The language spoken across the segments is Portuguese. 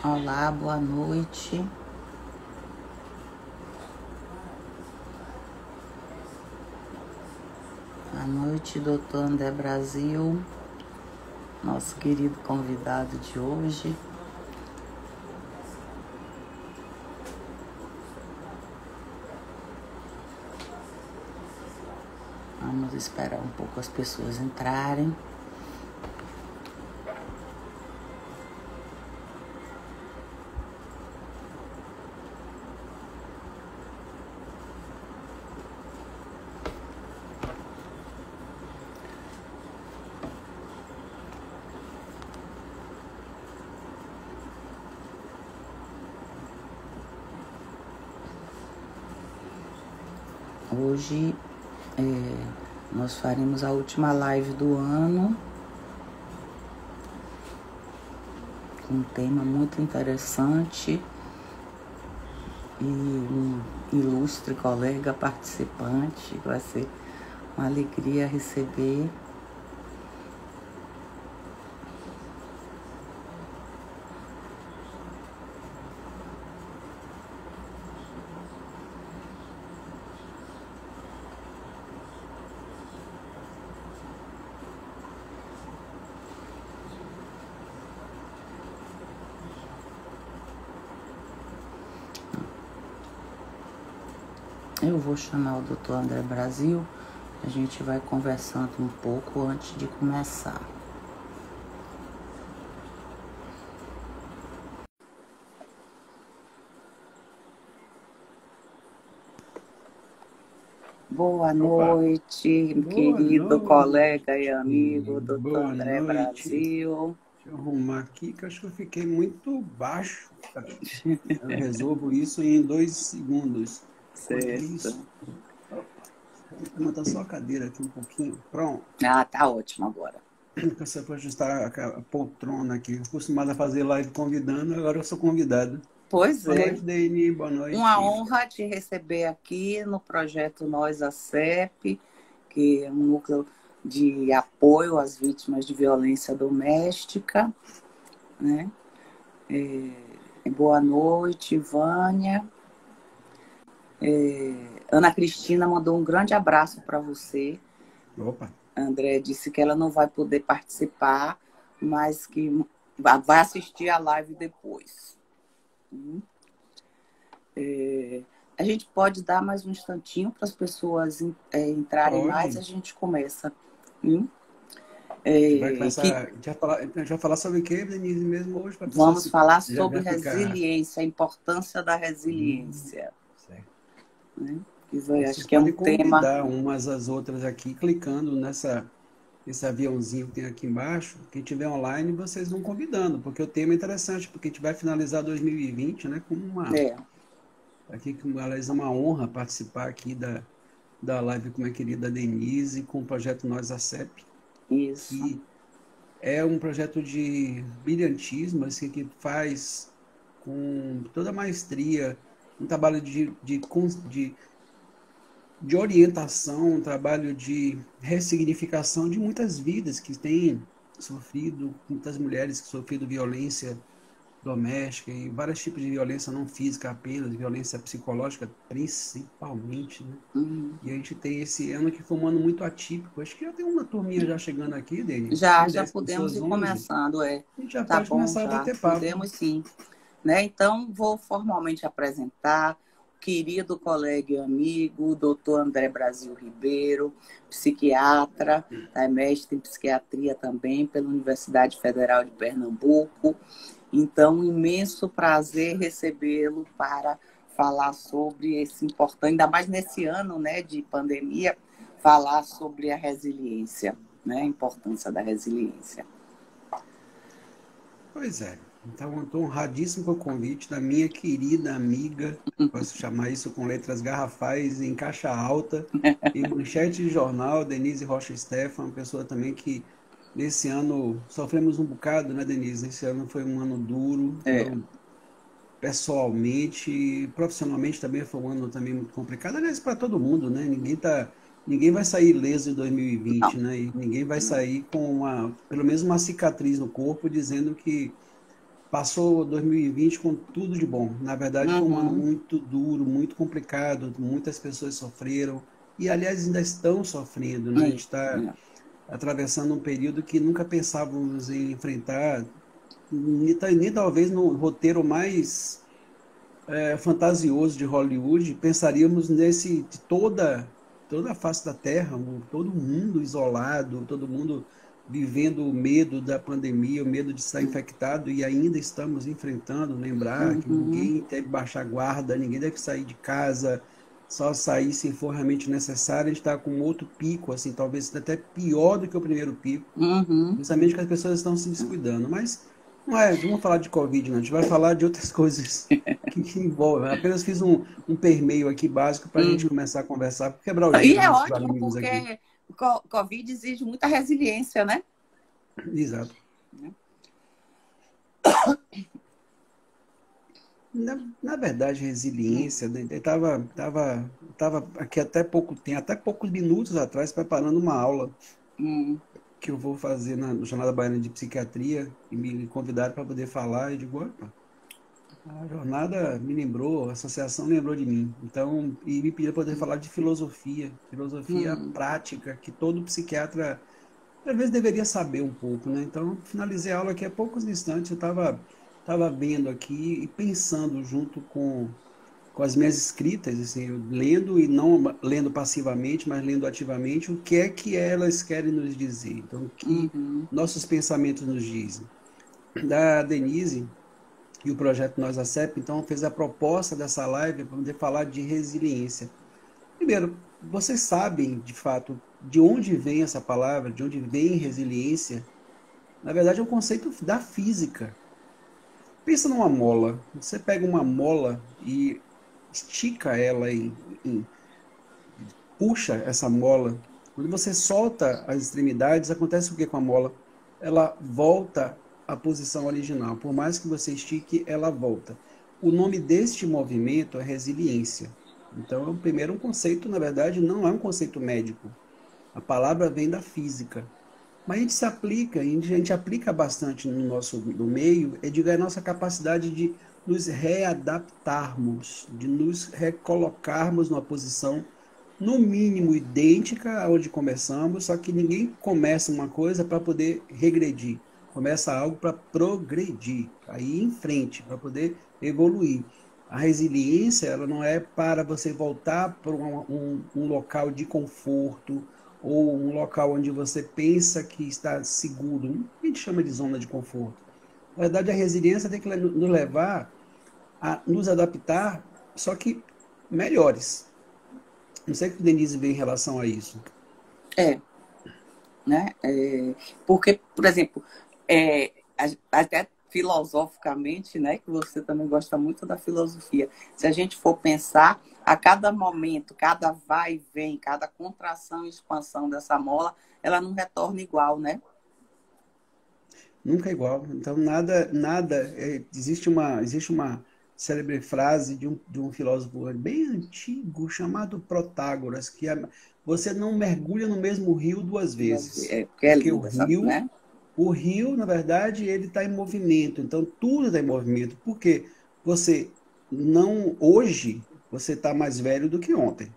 Olá, boa noite. Boa noite, doutor André Brasil, nosso querido convidado de hoje. Vamos esperar um pouco as pessoas entrarem. Hoje nós faremos a última live do ano com um tema muito interessante e um ilustre colega participante. Vai ser uma alegria receber. Eu vou chamar o doutor André Brasil, a gente vai conversando um pouco antes de começar. Boa noite, querido colega e amigo, doutor André Brasil. Deixa eu arrumar aqui, que eu acho que eu fiquei muito baixo. Eu resolvo isso em 2 segundos. Certo. Vou levantar só a cadeira aqui um pouquinho. Pronto. Ah, tá ótimo agora. Você pode ajustar a poltrona aqui. Eu acostumado a fazer live convidando, agora eu sou convidado. Pois Boa é. noite, Deine. Boa noite. Uma honra te receber aqui no projeto Nós ACEP, que é um núcleo de apoio às vítimas de violência doméstica, né? Boa noite, Vânia. Ana Cristina mandou um grande abraço para você. Opa. André disse que ela não vai poder participar, mas que vai assistir a live depois. A gente pode dar mais um instantinho para as pessoas entrarem mais, a gente começa. Vai começar, a gente vai falar sobre o que, Denise, mesmo hoje? Vamos falar sobre resiliência, a importância da resiliência. Certo. Né? Acho que é um tema. Umas às outras aqui, clicando nesse aviãozinho que tem aqui embaixo. Quem tiver online, vocês vão convidando, porque o tema é interessante, porque a gente vai finalizar 2020, né, com uma... Aqui, aliás, é uma honra participar aqui da live com a minha querida Denise, com o projeto Nós ACEP. Isso. Que é um projeto de brilhantismo, assim, que faz com toda a maestria um trabalho de orientação, um trabalho de ressignificação de muitas vidas que têm sofrido, muitas mulheres que sofrido violência doméstica e vários tipos de violência não física apenas, violência psicológica principalmente, né? E a gente tem esse ano que foi um ano muito atípico. Acho que já tem uma turminha já chegando aqui, Denis. Já podemos ir começando, A gente já tá pode começar a bater papo. Podemos sim. Né? Então, vou formalmente apresentar o querido colega e amigo, doutor André Brasil Ribeiro, psiquiatra, mestre em psiquiatria também pela Universidade Federal de Pernambuco. Então, um imenso prazer recebê-lo para falar sobre esse importante, ainda mais nesse ano, né, de pandemia, falar sobre a resiliência, né, a importância da resiliência. Pois é. Então, eu estou honradíssimo com o convite da minha querida amiga, posso chamar isso com letras garrafais em caixa alta, em manchete de jornal, Denise Rocha Stefan, uma pessoa também que nesse ano sofremos um bocado, né, Denise? Esse ano foi um ano duro, pessoalmente, profissionalmente também foi um ano também muito complicado, aliás, para todo mundo, né? Ninguém vai sair ileso em 2020, né? E ninguém vai sair com pelo menos uma cicatriz no corpo dizendo que passou 2020 com tudo de bom. Na verdade, foi um ano Uhum. muito duro, muito complicado, muitas pessoas sofreram, e aliás ainda estão sofrendo, né? A gente É, está é. atravessando um período que nunca pensávamos em enfrentar, nem talvez no roteiro mais fantasioso de Hollywood, pensaríamos nesse de toda a face da Terra, todo mundo isolado, todo mundo vivendo o medo da pandemia, o medo de estar infectado e ainda estamos enfrentando, lembrar que Uhum. ninguém deve baixar guarda, ninguém deve sair de casa, só sair se for realmente necessário. A gente está com outro pico, assim, talvez até pior do que o primeiro pico, Uhum. justamente porque as pessoas estão se descuidando. Mas não vamos falar de Covid, não. A gente vai falar de outras coisas que envolvem. Eu apenas fiz um permeio aqui básico para a gente Uhum. começar a conversar, quebrar o E gelo é entre os ótimo amigos aqui. porque o Covid exige muita resiliência, né? Exato. Na verdade, resiliência, né? Eu tava aqui até pouco tempo, até poucos minutos atrás, preparando uma aula Hum. que eu vou fazer na Jornada Baiana de Psiquiatria, e me convidaram para poder falar, e digo, opa, a jornada me lembrou, a associação lembrou de mim. Então, e me pediu para poder falar de filosofia, filosofia Hum. prática, que todo psiquiatra às vezes deveria saber um pouco, né? Então, finalizei a aula aqui há poucos instantes, eu tava vendo aqui e pensando junto com as minhas escritas, assim, eu lendo e não lendo passivamente, mas lendo ativamente, o que elas querem nos dizer. Então, o que Uhum. nossos pensamentos nos dizem. Da Denise e o projeto Nós a CEP, então, fez a proposta dessa live para poder falar de resiliência. Primeiro, vocês sabem, de fato, de onde vem essa palavra, de onde vem resiliência? Na verdade, é um conceito da física. Pensa numa mola. Você pega uma mola e estica ela puxa essa mola. Quando você solta as extremidades, acontece o que com a mola? Ela volta à posição original. Por mais que você estique, ela volta. O nome deste movimento é resiliência. Então, o primeiro conceito, na verdade, não é um conceito médico. A palavra vem da física. Mas a gente se aplica, a gente aplica bastante no nosso no meio, é de a nossa capacidade de nos readaptarmos, de nos recolocarmos numa posição no mínimo idêntica aonde começamos, só que ninguém começa uma coisa para poder regredir. Começa algo para progredir, para ir em frente, para poder evoluir. A resiliência, ela não é para você voltar para um local de conforto ou um local onde você pensa que está seguro. A gente chama de zona de conforto. Na verdade, a resiliência tem que nos levar a nos adaptar, só que melhores. Não sei o que o Denise vê em relação a isso. É, né? Porque, por exemplo, até filosoficamente, né, que você também gosta muito da filosofia, se a gente for pensar, a cada momento, cada vai e vem, cada contração e expansão dessa mola, ela não retorna igual, né? Nunca é igual. Então, existe uma célebre frase de um filósofo bem antigo chamado Protágoras, você não mergulha no mesmo rio duas vezes. Porque é Porque linda essa, né? o rio, na verdade, ele está em movimento. Então, tudo está em movimento. Porque você hoje, você está mais velho do que ontem.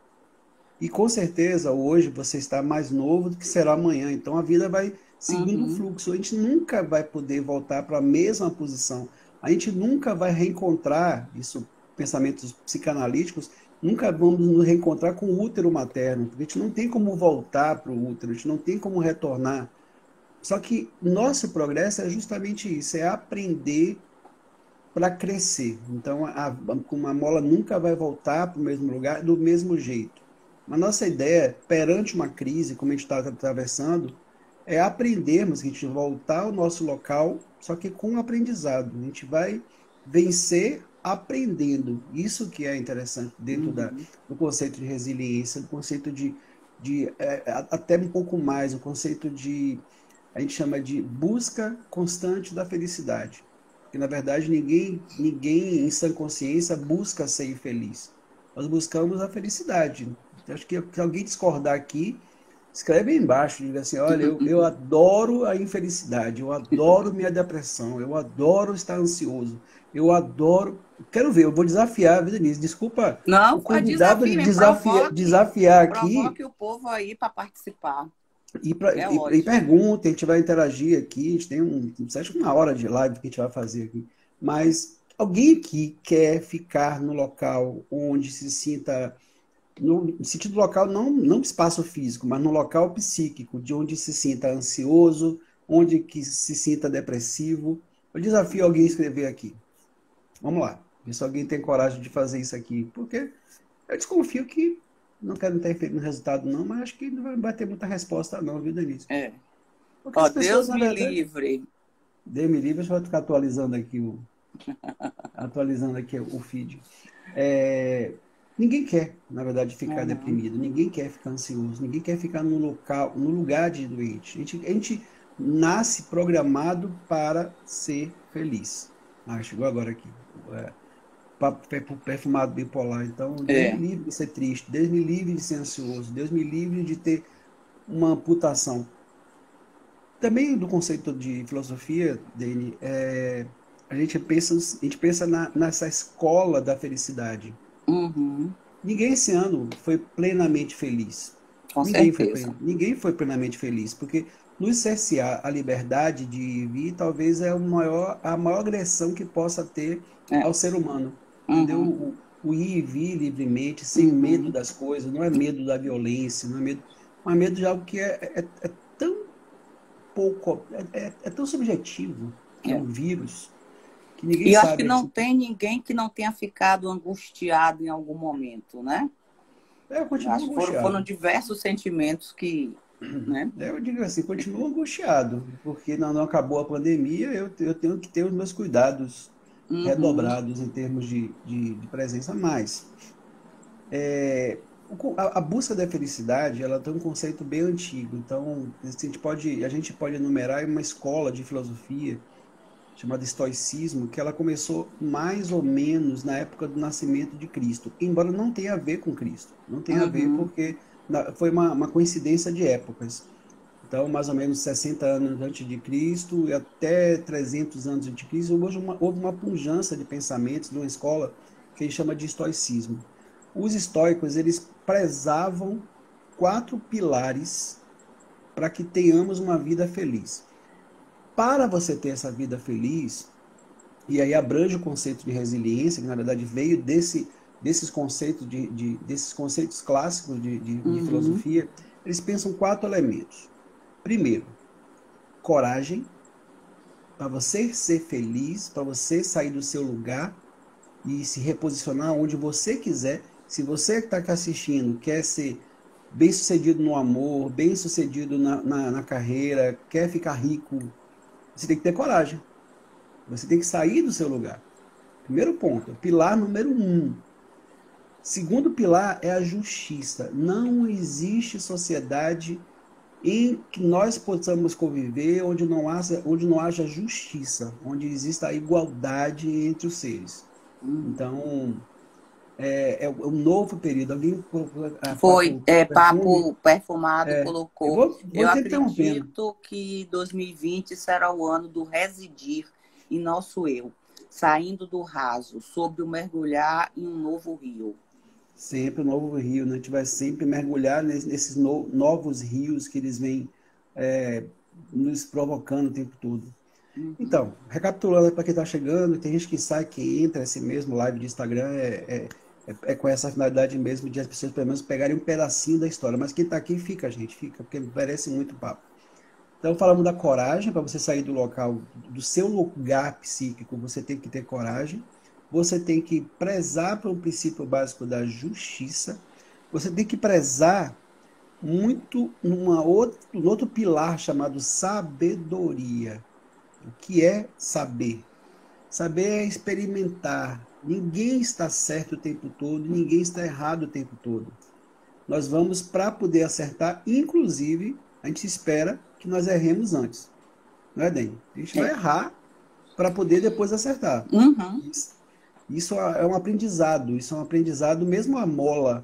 E com certeza hoje você está mais novo do que será amanhã. Então a vida vai seguindo o Uhum. fluxo. A gente nunca vai poder voltar para a mesma posição. A gente nunca vai reencontrar, isso, pensamentos psicanalíticos, nunca vamos nos reencontrar com o útero materno, porque a gente não tem como voltar para o útero, a gente não tem como retornar. Só que nosso progresso é justamente isso, é aprender para crescer. Então, uma mola nunca vai voltar para o mesmo lugar do mesmo jeito. A nossa ideia, perante uma crise, como a gente está atravessando, é aprendermos, a gente voltar ao nosso local, só que com aprendizado. A gente vai vencer aprendendo. Isso que é interessante dentro Uhum. do conceito de resiliência, do conceito até um pouco mais, o conceito a gente chama de busca constante da felicidade. Porque, na verdade, ninguém em sã consciência busca ser infeliz. Nós buscamos a felicidade. Acho que se alguém discordar aqui, Escreve aí embaixo, diga assim, olha, eu adoro a infelicidade, eu adoro minha depressão, eu adoro estar ansioso, eu adoro... Quero ver, eu vou desafiar a vida nisso. Desculpa Não, o convidado desafie, provoque. desafiar aqui Provoque o povo aí para participar. É e ótimo. pergunta, a gente vai interagir aqui, a gente tem acho que 1 hora de live que a gente vai fazer aqui. Mas alguém aqui quer ficar no local onde se sinta no sentido local, não espaço físico, mas no local psíquico, de onde se sinta ansioso, onde que se sinta depressivo. Eu desafio alguém a escrever aqui. Vamos lá. Ver se alguém tem coragem de fazer isso aqui. Porque eu desconfio que, não quero interferir no resultado não, mas acho que não vai ter muita resposta não, viu, Denise? É. Porque Ó, as pessoas, Deus na me verdade... livre. Deus me livre, eu só vou ficar atualizando aqui o feed. Ninguém quer, na verdade, ficar Uhum. deprimido, ninguém quer ficar ansioso, ninguém quer ficar no lugar de doente. A gente nasce programado para ser feliz. Ah, chegou agora aqui. Papo perfumado bipolar. Então, Deus me É. livre de ser triste, Deus me livre de ser ansioso, Deus me livre de ter uma amputação. Também do conceito de filosofia, Dani, a gente pensa nessa escola da felicidade. Uhum. Ninguém esse ano foi plenamente feliz. Com certeza. Ninguém foi plenamente feliz, porque nos cercear a liberdade de ir e vir, talvez é a maior agressão que possa ter É. ao ser humano. Entendeu? Uhum. O ir e vir livremente, sem medo Uhum. das coisas, não é medo da violência, não é medo, mas é medo de algo que é tão pouco, é tão subjetivo, que é É. um vírus, que ninguém E eu acho que sabe. não tem ninguém que não tenha ficado angustiado em algum momento, né? Eu Eu continuo acho que foram angustiado. diversos sentimentos que, né? Eu digo assim, continuo angustiado, porque não acabou a pandemia, eu tenho que ter os meus cuidados Uhum. redobrados em termos de presença a mais. A busca da felicidade, ela tem um conceito bem antigo, então a gente pode enumerar uma escola de filosofia chamada estoicismo, que ela começou mais ou menos na época do nascimento de Cristo, embora não tenha a ver com Cristo, não tenha a ver Uhum. porque foi uma coincidência de épocas. Então, mais ou menos 60 anos antes de Cristo e até 300 anos antes de Cristo, houve uma pujança de pensamentos de uma escola que a gente chama de estoicismo. Os estoicos, eles prezavam 4 pilares para que tenhamos uma vida feliz. Para você ter essa vida feliz, e aí abrange o conceito de resiliência, que na verdade veio desses conceitos desses conceitos clássicos de Uhum. filosofia, eles pensam 4 elementos. Primeiro, coragem, para você ser feliz, para você sair do seu lugar e se reposicionar onde você quiser. Se você que está aqui assistindo quer ser bem-sucedido no amor, bem-sucedido na carreira, quer ficar rico, você tem que ter coragem. Você tem que sair do seu lugar. Primeiro ponto, pilar número 1. Segundo pilar é a justiça. Não existe sociedade em que nós possamos conviver onde não haja justiça, onde exista a igualdade entre os seres. Uhum. Então, é um novo período. Alguém colocou Foi, papo perfume? Papo Perfumado Eu colocou. vou Eu te interrompendo. acredito que 2020 será o ano do residir em nosso eu, saindo do raso, sobre o mergulhar em um novo rio. Sempre um novo rio, né? A gente vai sempre mergulhar nesses novos rios que eles vêm é, nos provocando o tempo todo. Uhum. Então, recapitulando para quem está chegando, tem gente que sai, que entra, esse mesmo live de Instagram é com essa finalidade mesmo de as pessoas pelo menos pegarem um pedacinho da história. Mas quem está aqui fica, gente, fica, porque merece muito papo. Então, falamos da coragem, para você sair do local, do seu lugar psíquico, você tem que ter coragem. Você tem que prezar pelo princípio básico da justiça. Você tem que prezar muito no outro pilar chamado sabedoria. O que é saber? Saber é experimentar. Ninguém está certo o tempo todo, ninguém está errado o tempo todo. Nós vamos para poder acertar, inclusive, a gente espera que nós erremos antes. Não é, Dani? A gente vai É. errar para poder depois acertar. Uhum. Isso é um aprendizado, mesmo a mola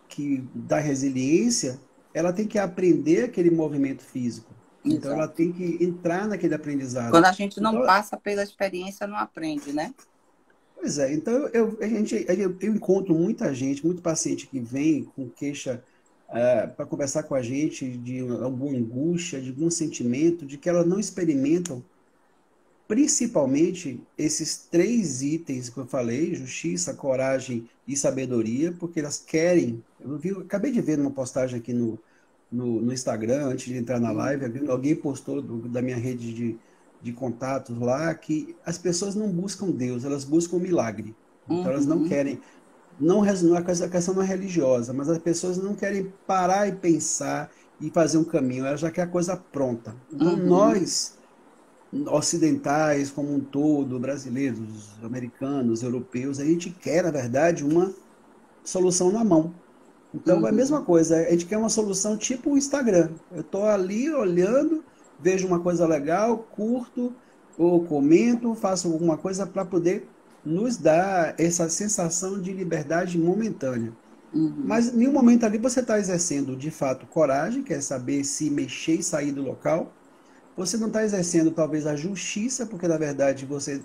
que da resiliência, ela tem que aprender aquele movimento físico. Então, ela Exato. tem que entrar naquele aprendizado. Quando a gente não Então, passa pela experiência, não aprende, né? pois é, então eu encontro muita gente, muito paciente que vem com queixa para conversar com a gente de alguma angústia, de algum sentimento, de que elas não experimentam principalmente esses três itens que eu falei: justiça, coragem e sabedoria, porque elas querem. Eu acabei de ver numa postagem aqui no Instagram, antes de entrar na live, Uhum. alguém postou da minha rede de contatos lá que as pessoas não buscam Deus, elas buscam um milagre. Então elas não Uhum. querem, a questão não é religiosa, mas as pessoas não querem parar e pensar e fazer um caminho, elas já querem a coisa pronta. Então Uhum. nós ocidentais como um todo, brasileiros, americanos, europeus, a gente quer, na verdade, uma solução na mão. Então é a mesma Uhum. coisa, a gente quer uma solução tipo o Instagram. Eu estou ali olhando, vejo uma coisa legal, curto, ou comento, faço alguma coisa para poder nos dar essa sensação de liberdade momentânea. Uhum. Mas em nenhum momento ali você está exercendo de fato coragem, que é saber se mexer e sair do local. Você não está exercendo talvez a justiça, porque na verdade você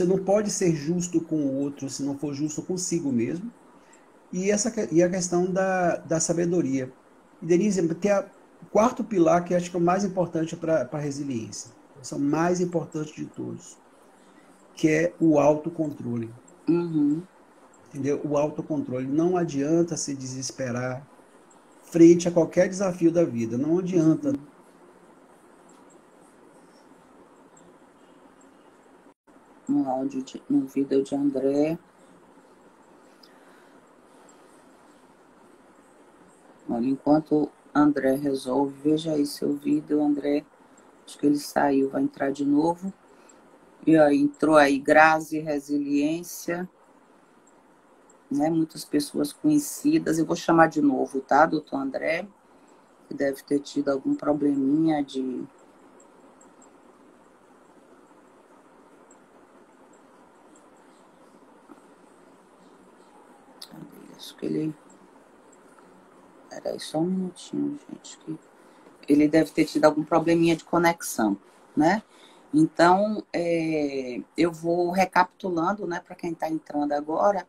não pode ser justo com o outro se não for justo consigo mesmo. E a questão da sabedoria. E Denise, tem o quarto pilar que eu acho que é o mais importante para a resiliência. Esse é o mais importante de todos, que é o autocontrole. Uhum. Entendeu? O autocontrole. Não adianta se desesperar frente a qualquer desafio da vida. Não adianta. Uhum. No vídeo de André. Olha, enquanto André resolve, veja aí seu vídeo, André. Acho que ele saiu, vai entrar de novo. E aí, entrou aí Grazi Resiliência, né? Muitas pessoas conhecidas. Eu vou chamar de novo, tá, doutor André? Que deve ter tido algum probleminha de. Acho que ele. Peraí, só um minutinho, gente. Que ele deve ter tido algum probleminha de conexão, né? Então, eu vou recapitulando, né, para quem está entrando agora,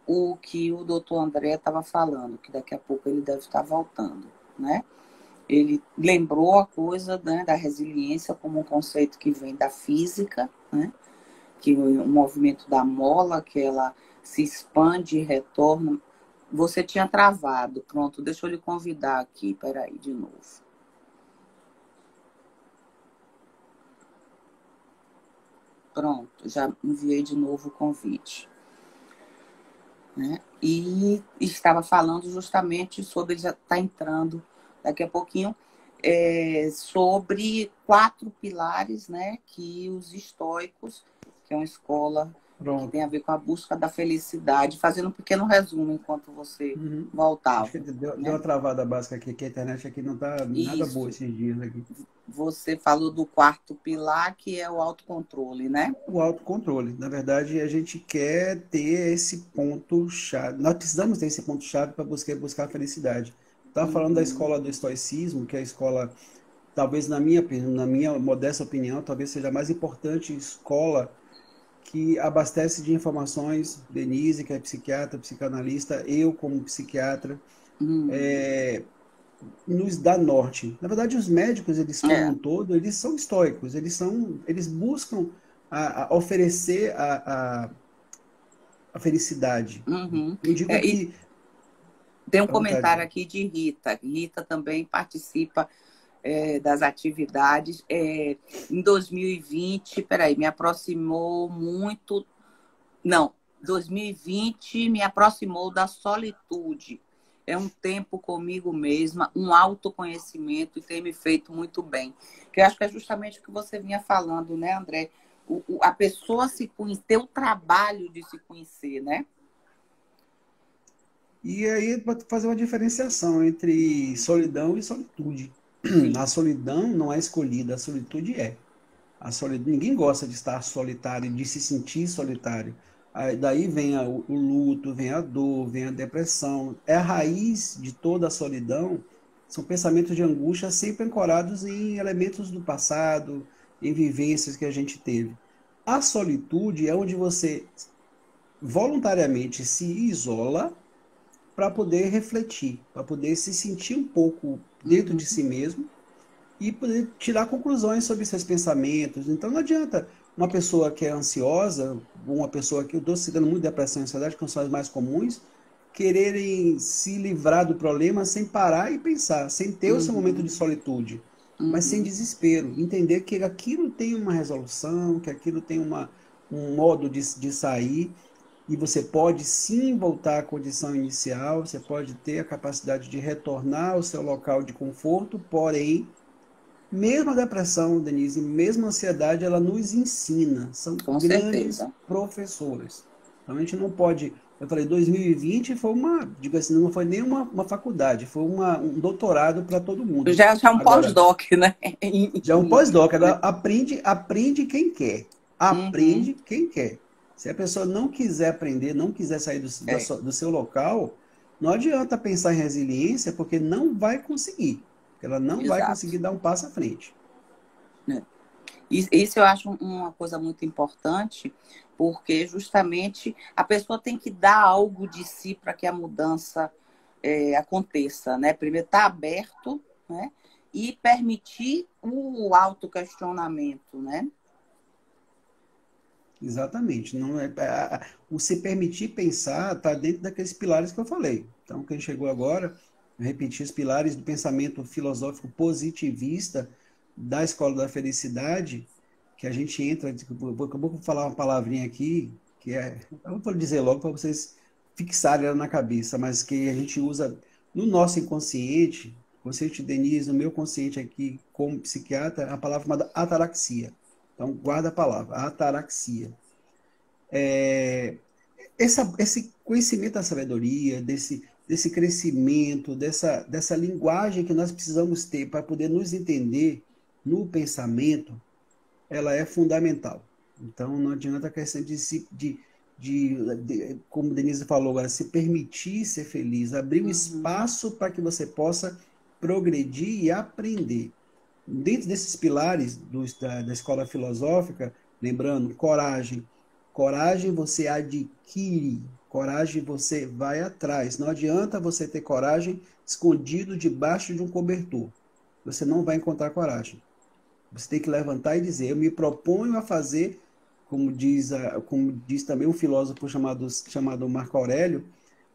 o que o doutor André estava falando, que daqui a pouco ele deve estar voltando, né? Ele lembrou a coisa, né, da resiliência como um conceito que vem da física, né? Que o movimento da mola, que ela se expande e retorna. Você tinha travado, pronto, deixa eu lhe convidar aqui, peraí, de novo. Pronto, já enviei de novo o convite. Né? E estava falando justamente sobre, já está entrando daqui a pouquinho, sobre 4 pilares, né, que os estoicos, que é uma escola que Pronto. tem a ver com a busca da felicidade, fazendo um pequeno resumo enquanto você Uhum. Acho que voltava, deu né? uma travada básica aqui, que a internet aqui não tá nada boa Isso. esses dias aqui. Você falou do 4º pilar, que é o autocontrole, né? O autocontrole. Na verdade, a gente quer ter esse ponto-chave. Nós precisamos ter esse ponto-chave para buscar a felicidade. Estava falando da Uhum. escola do estoicismo, que é a escola, talvez na minha modesta opinião, talvez seja a mais importante escola que abastece de informações, Denise, que é psiquiatra, psicanalista, eu como psiquiatra, Uhum. nos dá norte. Na verdade, os médicos, eles como É. um todo, eles são estoicos, eles buscam a oferecer a felicidade. Uhum. Eu digo E que, tem um à vontade, comentário aqui de Rita. Rita também participa das atividades. Em 2020, peraí, me aproximou muito. Não, 2020 me aproximou da solitude. É um tempo comigo mesma, um autoconhecimento e tem me feito muito bem. Que eu acho que é justamente o que você vinha falando, né, André? A pessoa se conhecer, ter o trabalho de se conhecer, né? e aí pode fazer uma diferenciação entre solidão e solitude. A Sim. solidão não é escolhida, a solitude é. Ninguém gosta de estar solitário, de se sentir solitário. Aí, daí vem o luto, vem a dor, vem a depressão. É a raiz de toda a solidão, São pensamentos de angústia sempre ancorados em elementos do passado, em vivências que a gente teve. A solitude é onde você voluntariamente se isola para poder refletir, para poder se sentir um pouco dentro de si mesmo e poder tirar conclusões sobre seus pensamentos. Então não adianta uma pessoa que é ansiosa, uma pessoa que eu estou citando muito depressão e ansiedade, que são as mais comuns, quererem se livrar do problema sem parar e pensar, sem ter o seu momento de solitude, mas sem desespero. Entender que aquilo tem uma resolução, que aquilo tem um modo de sair, e você pode sim voltar à condição inicial, você pode ter a capacidade de retornar ao seu local de conforto, porém, mesmo a depressão, Denise, mesmo a ansiedade, ela nos ensina, são Com grandes certeza. professores. Então a gente não pode. Eu falei, 2020 foi digo assim, não foi nem uma faculdade, foi um doutorado para todo mundo. Já é um Agora, pós-doc, né? já é um pós-doc, ela aprende quem quer. Aprende quem quer. Se a pessoa não quiser aprender, não quiser sair do seu local, não adianta pensar em resiliência, porque não vai conseguir. Ela não vai Exato. conseguir dar um passo à frente. Isso eu acho uma coisa muito importante, porque justamente a pessoa tem que dar algo de si para que a mudança aconteça, né? Primeiro, estar aberto, né? E permitir o autoquestionamento, né? Exatamente. Não o se permitir pensar está dentro daqueles pilares que eu falei. Então, quem chegou agora, eu repeti os pilares do pensamento filosófico positivista da Escola da Felicidade, que a gente entra, acabou de falar uma palavrinha aqui, que eu vou dizer logo para vocês fixarem ela na cabeça, mas que a gente usa no nosso inconsciente, consciente de Denise, no meu consciente aqui, como psiquiatra, a palavra chamada ataraxia. Então, guarda a palavra, ataraxia. Esse conhecimento da sabedoria, desse crescimento, dessa linguagem que nós precisamos ter para poder nos entender no pensamento, ela é fundamental. Então, não adianta a questão como Denise falou agora, se permitir ser feliz, abrir um espaço para que você possa progredir e aprender. Dentro desses pilares da escola filosófica, lembrando, coragem. Coragem você adquire, coragem você vai atrás. Não adianta você ter coragem escondido debaixo de um cobertor. Você não vai encontrar coragem. Você tem que levantar e dizer, eu me proponho a fazer, como diz também um filósofo chamado Marco Aurélio,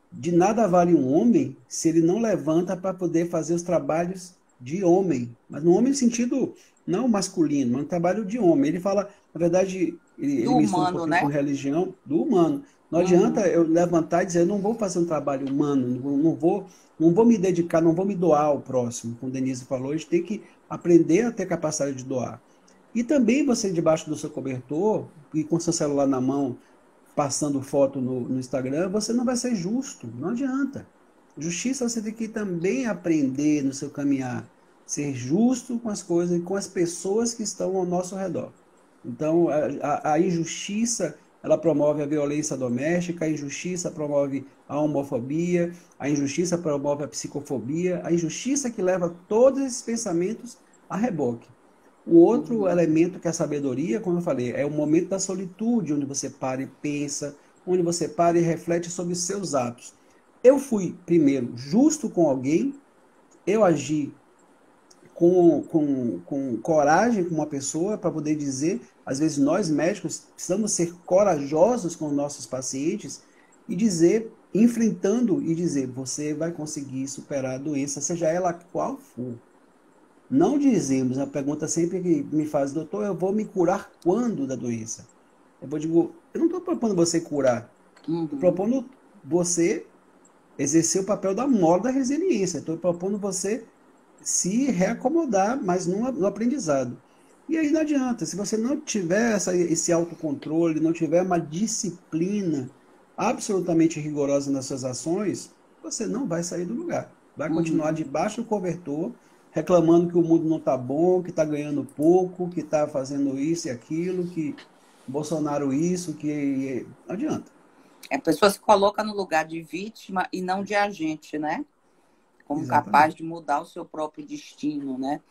de nada vale um homem se ele não levanta para poder fazer os trabalhos de homem. Mas no homem no sentido não masculino, mas no trabalho de homem. Ele fala, na verdade, ele Do mistura um humano, pouquinho com né? religião, do humano. Não adianta eu levantar e dizer, eu não vou fazer um trabalho humano, não vou me dedicar, não vou me doar ao próximo. Como Denise falou, a gente tem que aprender a ter capacidade de doar. E também você, debaixo do seu cobertor, e com seu celular na mão, passando foto no Instagram, você não vai ser justo, não adianta. Justiça você tem que também aprender no seu caminhar, ser justo com as coisas e com as pessoas que estão ao nosso redor. Então, a injustiça, ela promove a violência doméstica, a injustiça promove a homofobia, a injustiça promove a psicofobia, a injustiça que leva todos esses pensamentos a reboque. O outro elemento que é a sabedoria, como eu falei, é o momento da solitude, onde você para e pensa, onde você para e reflete sobre os seus atos. Eu fui, primeiro, justo com alguém, eu agi com coragem com uma pessoa para poder dizer, às vezes nós médicos precisamos ser corajosos com os nossos pacientes e dizer, enfrentando e dizer, você vai conseguir superar a doença, seja ela qual for. Não dizemos, a pergunta sempre que me faz, doutor, eu vou me curar quando da doença? Eu não estou propondo você curar, estou propondo você exercer o papel da mola da resiliência, estou propondo você se reacomodar, mas no aprendizado. E aí não adianta, se você não tiver esse autocontrole, não tiver uma disciplina absolutamente rigorosa nas suas ações, você não vai sair do lugar. Vai continuar debaixo do cobertor, reclamando que o mundo não está bom, que está ganhando pouco, que está fazendo isso e aquilo, que Bolsonaro isso, que não adianta. A pessoa se coloca no lugar de vítima e não de agente, né? como capaz Exatamente. de mudar o seu próprio destino, né?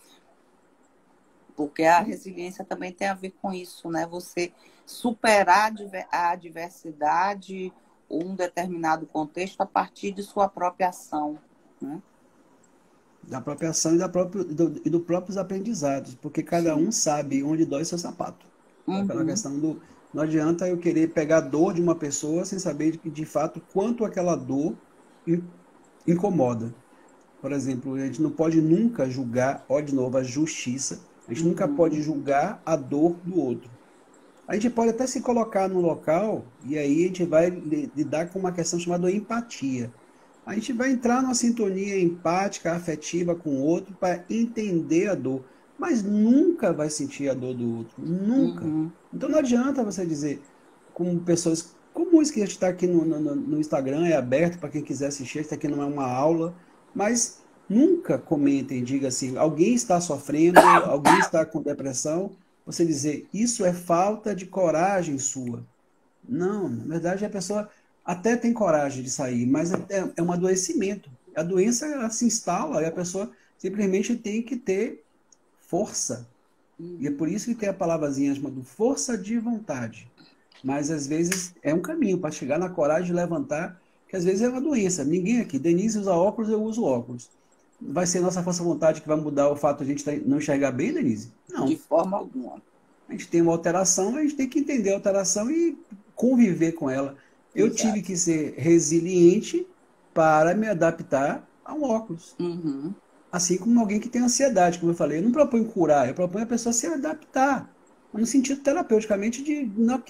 Porque a resiliência também tem a ver com isso, né? Você superar a adversidade, um determinado contexto a partir de sua própria ação, né? Da própria ação e dos próprios aprendizados, porque cada Sim. um sabe onde dói seu sapato. É aquela Uhum. questão do. Não adianta eu querer pegar a dor de uma pessoa sem saber de fato quanto aquela dor in- incomoda. Por exemplo, a gente não pode nunca julgar, ó, de novo, a justiça. A gente nunca pode Uhum. julgar a dor do outro. A gente pode até se colocar no local e aí a gente vai lidar com uma questão chamada empatia. A gente vai entrar numa sintonia empática, afetiva com o outro para entender a dor, mas nunca vai sentir a dor do outro, nunca. Uhum. Então não adianta você dizer, como pessoas comuns que a gente está aqui no Instagram, é aberto para quem quiser assistir, isso aqui não é uma aula, mas nunca comentem, diga assim, alguém está sofrendo, alguém está com depressão, você dizer, isso é falta de coragem sua. Não, na verdade a pessoa até tem coragem de sair, mas é um adoecimento. A doença ela se instala e a pessoa simplesmente tem que ter força. E é por Uhum. isso que tem a palavrazinha chamada força de vontade. Mas às vezes é um caminho para chegar na coragem de levantar, que às vezes é uma doença. Ninguém aqui, Denise usa óculos, eu uso óculos. Vai ser nossa força de vontade que vai mudar o fato de a gente não enxergar bem, Denise? De Não. forma alguma. A gente tem uma alteração, a gente tem que entender a alteração e conviver com ela. Eu tive Exato. que ser resiliente para me adaptar a um óculos. Uhum. Assim como alguém que tem ansiedade, como eu falei, eu não proponho curar, eu proponho a pessoa se adaptar, no sentido terapeuticamente de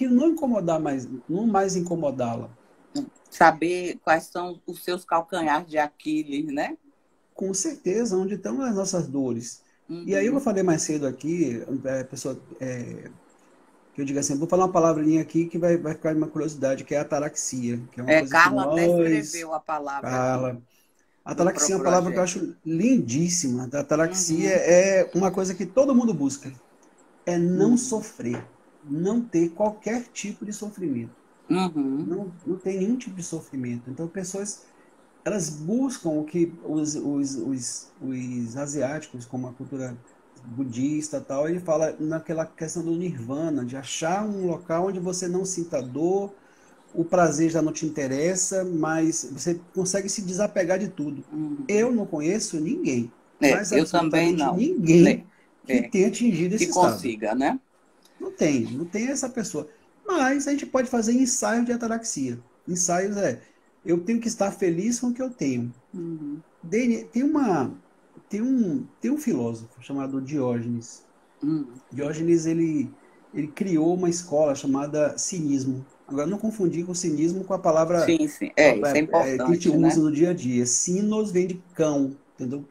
não incomodar mais, não mais incomodá-la. Saber quais são os seus calcanhares de Aquiles, né? Com certeza, onde estão as nossas dores. E aí eu Uhum. falei mais cedo aqui, pessoa, que eu digo assim, vou falar uma palavrinha aqui que vai ficar uma curiosidade, que é a ataraxia, que é uma coisa que Carla até nós, escreveu a palavra aqui. Carla, a No ataraxia é uma palavra que eu projeto. acho lindíssima. A ataraxia Uhum, é uma coisa que todo mundo busca, é não uhum, sofrer, não ter qualquer tipo de sofrimento. uhum, Não tem nenhum tipo de sofrimento. Então, pessoas, elas buscam o que os asiáticos, como a cultura budista e tal, ele fala naquela questão do nirvana, de achar um local onde você não sinta dor, o prazer já não te interessa, mas você consegue se desapegar de tudo. uhum. Eu não conheço ninguém, mas Eu também absolutamente não, né? ninguém que É, tenha atingido que esse estado. consiga, né? Não tem essa pessoa. Mas a gente pode fazer ensaios de ataraxia. Ensaios eu tenho que estar feliz com o que eu tenho. Uhum, Tem um filósofo chamado Diógenes. uhum. Diógenes, ele criou uma escola chamada cinismo. Agora, não confundir com cinismo com a palavra Sim, sim. É, isso é que a gente importante, usa né? no dia a dia. Sinos vem de cão, entendeu?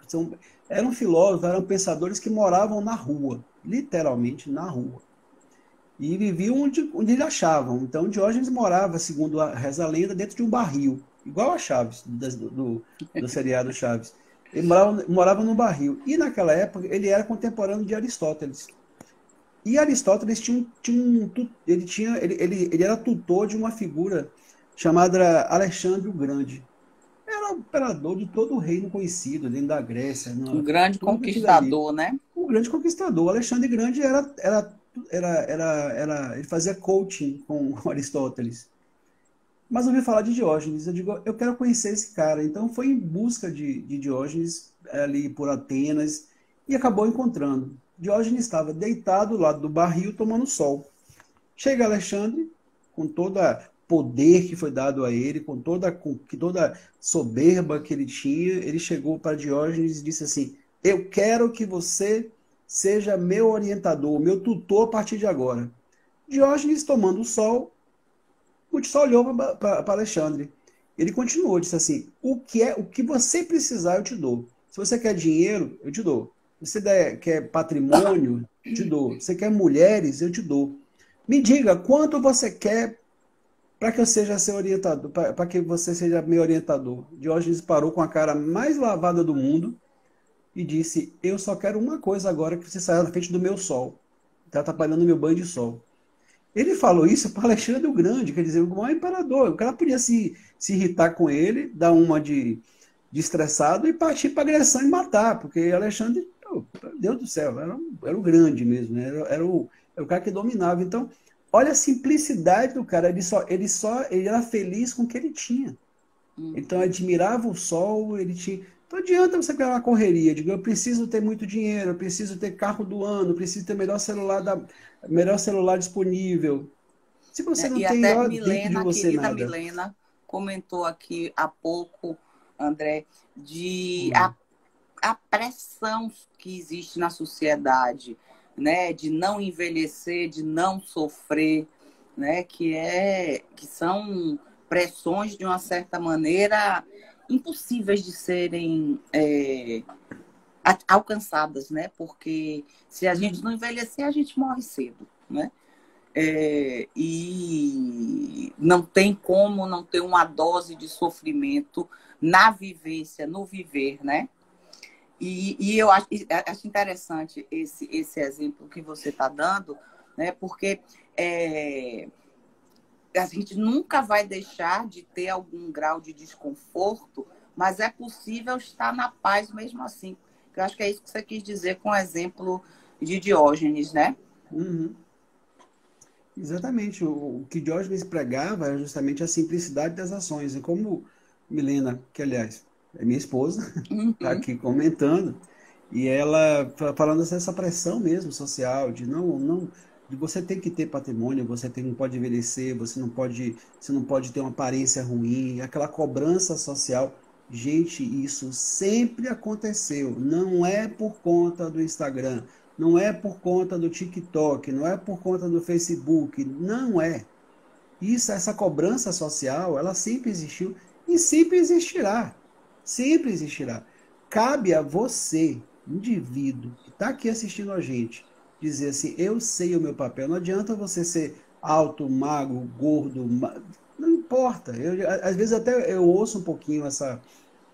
Eram filósofos, eram pensadores que moravam na rua, literalmente na rua. E viviam onde eles achavam. Então, Diógenes morava, segundo reza a lenda, dentro de um barril, igual a Chaves, do seriado Chaves. Ele morava num barril. E naquela época, ele era contemporâneo de Aristóteles. E Aristóteles ele era tutor de uma figura chamada Alexandre o Grande. Era o imperador de todo o reino conhecido dentro da Grécia, Um grande tudo aquilo ali. conquistador, né? O grande conquistador. Alexandre Grande ele fazia coaching com Aristóteles. Mas eu ouvi falar de Diógenes. Eu digo, eu quero conhecer esse cara. Então foi em busca de Diógenes ali por Atenas e acabou encontrando. Diógenes estava deitado ao lado do barril tomando sol. Chega Alexandre, com toda poder que foi dado a ele, com toda soberba que ele tinha, ele chegou para Diógenes e disse assim: eu quero que você seja meu orientador, meu tutor a partir de agora. Diógenes, tomando o sol, só olhou para Alexandre. Ele continuou, disse assim: o que você precisar, eu te dou. Se você quer dinheiro, eu te dou. Se você quer patrimônio, te dou. Se você quer mulheres, eu te dou. Me diga quanto você quer para que eu seja seu orientador, para que você seja meu orientador. Diógenes parou com a cara mais lavada do mundo e disse: eu só quero uma coisa agora, que você saia da frente do meu sol. Está atrapalhando meu banho de sol. Ele falou isso para Alexandre o Grande, quer dizer, o maior imperador. O cara podia se irritar com ele, dar uma de estressado e partir para agressão e matar, porque Alexandre, meu Deus do céu, era o grande mesmo, né? Era o cara que dominava. Então, olha a simplicidade do cara, ele era feliz com o que ele tinha. Então, Uhum. admirava o sol, ele tinha... Não adianta você pegar uma correria, diga, eu preciso ter muito dinheiro, eu preciso ter carro do ano, eu preciso ter melhor celular disponível. Se você Né? não E tem até ó, dentro de Milena, a você querida nada. Milena, comentou aqui há pouco, André, de Hum. a pressão que existe na sociedade, né, de não envelhecer, de não sofrer, né, que são pressões de uma certa maneira impossíveis de serem alcançadas, né? Porque se a gente Uhum. não envelhecer, a gente morre cedo, né? E não tem como não ter uma dose de sofrimento na vivência, no viver, né? E eu acho interessante esse exemplo que você está dando, né? Porque a gente nunca vai deixar de ter algum grau de desconforto, mas é possível estar na paz mesmo assim. Eu acho que é isso que você quis dizer com o exemplo de Diógenes, né? Uhum. Exatamente. O que Diógenes pregava era justamente a simplicidade das ações. E como Milena, que aliás é minha esposa, está Uhum. aqui comentando, e ela falando dessa pressão mesmo social, de não, de você tem que ter patrimônio, não pode envelhecer, você não pode ter uma aparência ruim, aquela cobrança social. Gente, isso sempre aconteceu. Não é por conta do Instagram. Não é por conta do TikTok, não é por conta do Facebook, não é. Isso, essa cobrança social, ela sempre existiu e sempre existirá. Sempre existirá. Cabe a você, indivíduo, que está aqui assistindo a gente, dizer assim, eu sei o meu papel. Não adianta você ser alto, magro, gordo, não importa. Às vezes até eu ouço um pouquinho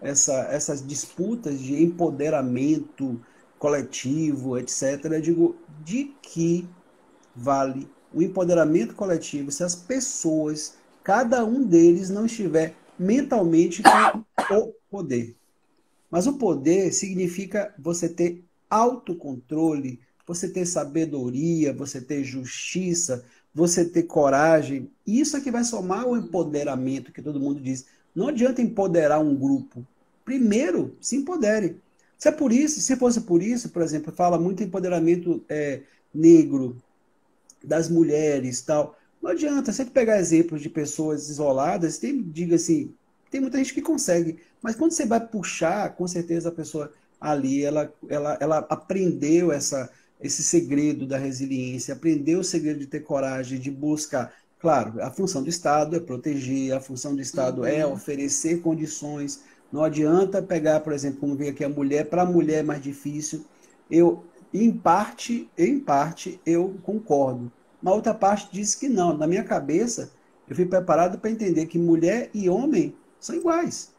essas disputas de empoderamento coletivo, etc. Eu digo, de que vale o empoderamento coletivo se as pessoas, cada um deles, não estiver mentalmente com o poder? Mas o poder significa você ter autocontrole, você ter sabedoria, você ter justiça, você ter coragem. Isso é que vai somar o empoderamento que todo mundo diz. Não adianta empoderar um grupo. Primeiro, se empodere. Se é por isso, se fosse por isso, por exemplo, fala muito em empoderamento negro, das mulheres, tal. Não adianta sempre pegar exemplos de pessoas isoladas, diga assim, tem muita gente que consegue, mas quando você vai puxar, com certeza a pessoa ali, ela aprendeu esse segredo da resiliência, aprendeu o segredo de ter coragem, de buscar. Claro, a função do Estado é proteger, a função do Estado é Uhum. oferecer condições. Não adianta pegar, por exemplo, como veio aqui a mulher, para a mulher é mais difícil. Em parte, eu concordo. Uma outra parte diz que não. Na minha cabeça, eu fui preparado para entender que mulher e homem são iguais.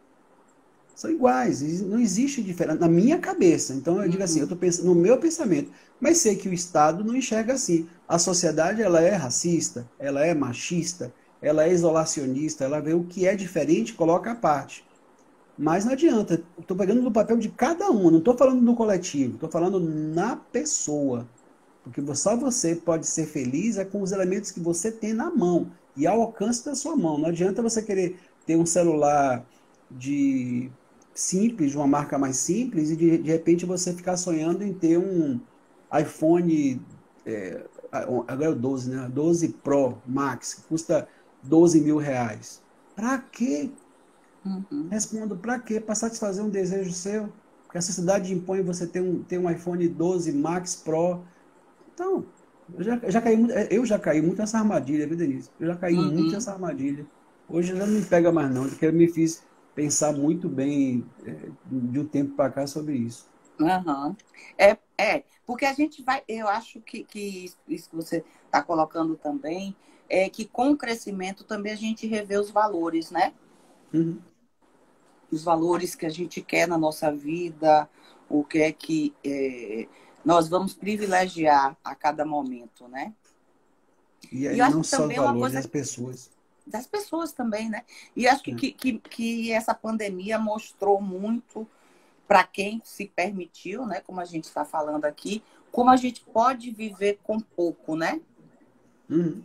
São iguais. Não existe diferença na minha cabeça. Então eu digo assim, eu Uhum. estou pensando no meu pensamento, mas sei que o Estado não enxerga assim. A sociedade ela é racista, ela é machista, ela é isolacionista, ela vê o que é diferente, coloca à parte. Mas não adianta, estou pegando no papel de cada um, não estou falando no coletivo, estou falando na pessoa. Porque só você pode ser feliz com os elementos que você tem na mão e ao alcance da sua mão. Não adianta você querer ter um celular de simples, de uma marca mais simples, e de repente você ficar sonhando em ter um iPhone, agora é o 12, né? 12 Pro Max, que custa R$ 12.000. Para quê? Uhum. Respondo, para quê? Para satisfazer um desejo seu? Porque a sociedade impõe você ter um iPhone 12 Max Pro. Então, eu já caí muito nessa armadilha, viu, Denise? Eu já caí muito Uhum. nessa armadilha. Hoje já não me pega mais não, porque eu me fiz pensar muito bem de um tempo para cá sobre isso. Uhum. Porque a gente vai, eu acho que isso que você está colocando também, é que com o crescimento também a gente revê os valores, né? Uhum. Os valores que a gente quer na nossa vida, o que é que nós vamos privilegiar a cada momento, né? E E aí eu acho não que só os também é uma valores, coisa as pessoas. das pessoas também, né? E acho que essa pandemia mostrou muito para quem se permitiu, né? Como a gente está falando aqui, como a gente pode viver com pouco, né? Uhum.